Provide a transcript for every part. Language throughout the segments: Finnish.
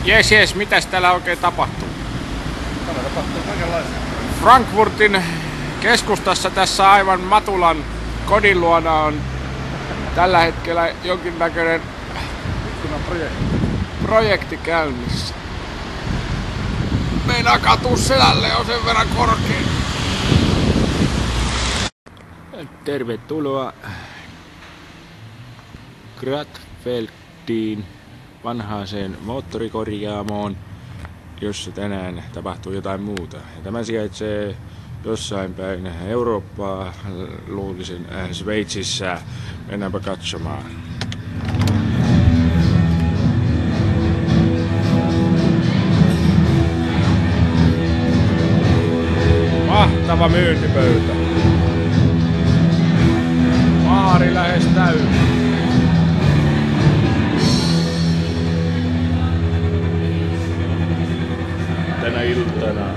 Jes, mitäs täällä oikein tapahtuu? Täällä tapahtuu kaikenlaista. Frankfurtin keskustassa tässä aivan Matulan kodin luona on tällä hetkellä jonkinnäköinen projekti käynnissä. Meinaa katua selälle, on sen verran korkea. Tervetuloa Gratfeldiin, vanhaaseen moottorikorjaamoon, jossa tänään tapahtuu jotain muuta. Ja tämä sijaitsee jossain päin Eurooppaa, luulisin Sveitsissä. Mennäänpä katsomaan. Mahtava myyntipöytä. Baari lähes täynnä. Tänä iltana.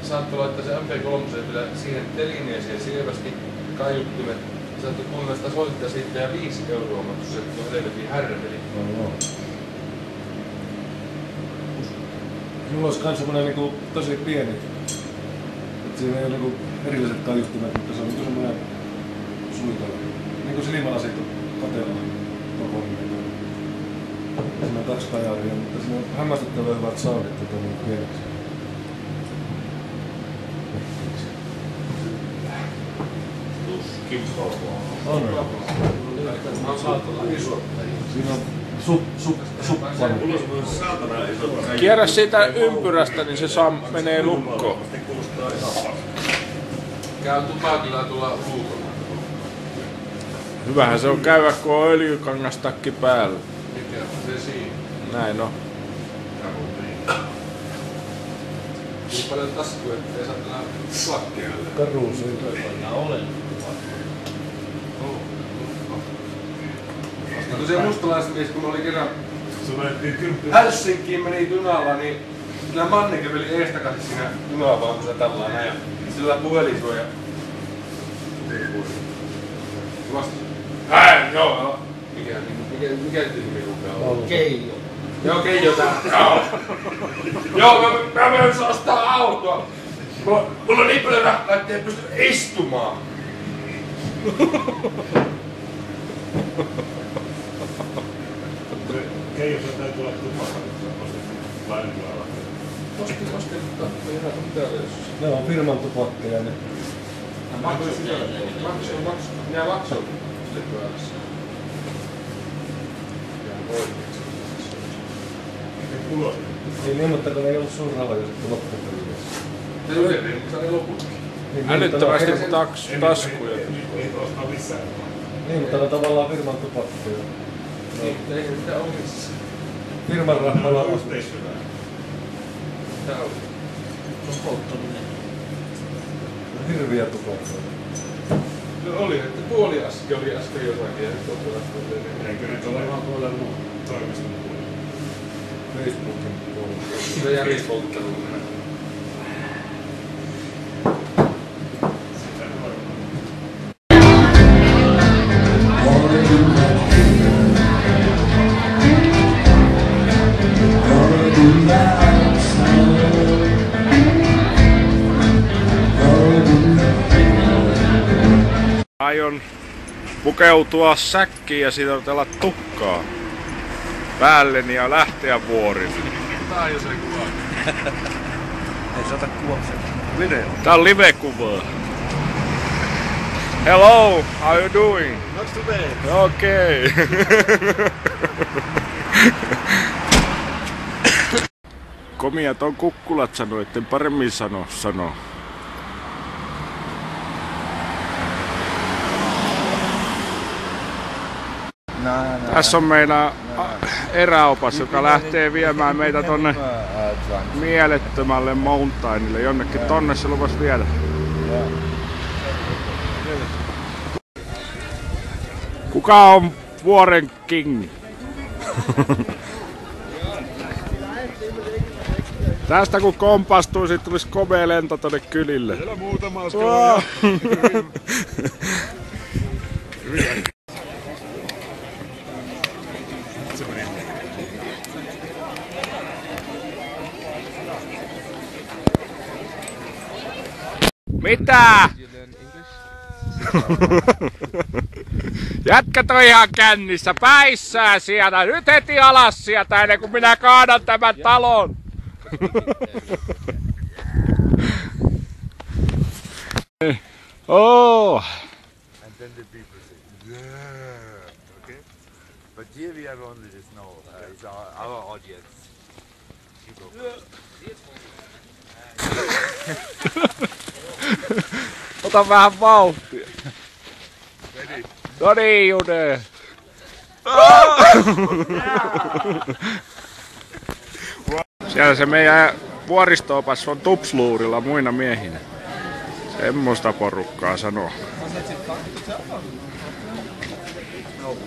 Saattoi laittaa se MP3 vielä siihen telineeseen selvästi kaiuttimet. Saattoi kuunnella sitä soittaa siitä ja 5 euroa maksu se edelleen härveli. Mulla olisi kans semmonen niinku tosi pieni. Et siinä ei oo niinku erilliset kaiuttimet, mutta se on niinku semmonen suitava. Niinku silmälasit katella kokonaan. Siinä on 2 kajaria, mutta siinä on hämmästyttävän hyvät soundit niin pieneksi. On. Siinä on suppanu. Kierrä siitä ympyrästä, niin se menee lukkoon. Käy tupakilla tuolla ulkona. Hyvähän se on käydä, kun on öljykangastakki päällä. Mikä se siinä? Näin on. Niin paljon taskuja, ettei saa tänään tupakkia. Karuus ei ole. No se mustalaismies, kun oli kerran Helsinkiin meni junalla, niin sillä Manne käveli eestakaisin siinä junavaunussa tällään näin ja sillä puhelin sua ja vastasi. Joo. Mikä nimi rupeaa? Keijo. Joo, Keijo tää. Joo, mä menen ostaa autoa. Mulla on niin paljon rahaa, ettei ei pysty istumaan. Keijo, se täytyy olla tupakka, lainilalla. Ne on firman tupakkeja ne. Maksu. Minä maksun sitten pyörässä. Ei niin, mutta kun ei ollut sun rahoja sitten loppupelissä. Se yhdellä, mutta se oli loputkin. Älyttömästi taskuja. Ei ostaa missään. Niin, mutta ne tavallaan firman tupakkeja. Ei se mitään omissa. Firman rahalla on Yhteishyvää. Mitä oli? Se on polttaminen. hirviä tupakkeja. No oli, että puoli askel oli äsken jotakin ja nyt on tuolla. Eikö nyt ole ihan tuolla toimiston puolella? Facebookin puolella. Se Jari polttelu. Aion pukeutua säkkiin ja sidotella tukkaa päälleni ja lähteä vuorille. Tää on jo se kuva. Ei se ota kuvauksen. Video. Tää on live-kuvaa. Hello, how you doing? Not too bad. Okay. Komiat on kukkulat sanoo, etten paremmin sano. Tässä on meillä eräopas, joka lähtee viemään meitä tonne mielettömälle mountainille. Jonnekin tonne se lupas viedä. Kuka on vuoren king. Tästä kun kompastuisi, tulisi komea lento tonne kylille. Vielä muutama askel. Mitä? Jätkät on ihan kännissä, päissään sieltä. Nyt heti alas sieltä ennen kuin minä kaadan tämän talon. Oh. And then the people say, yeah, okay? But here we have only the snow. It's our audience. Ota vähän vauhtia. No niin, Jude. Siellä se meidän vuoristo-opas on tupsluurilla muina miehinä. Semmoista porukkaa sanoo. No.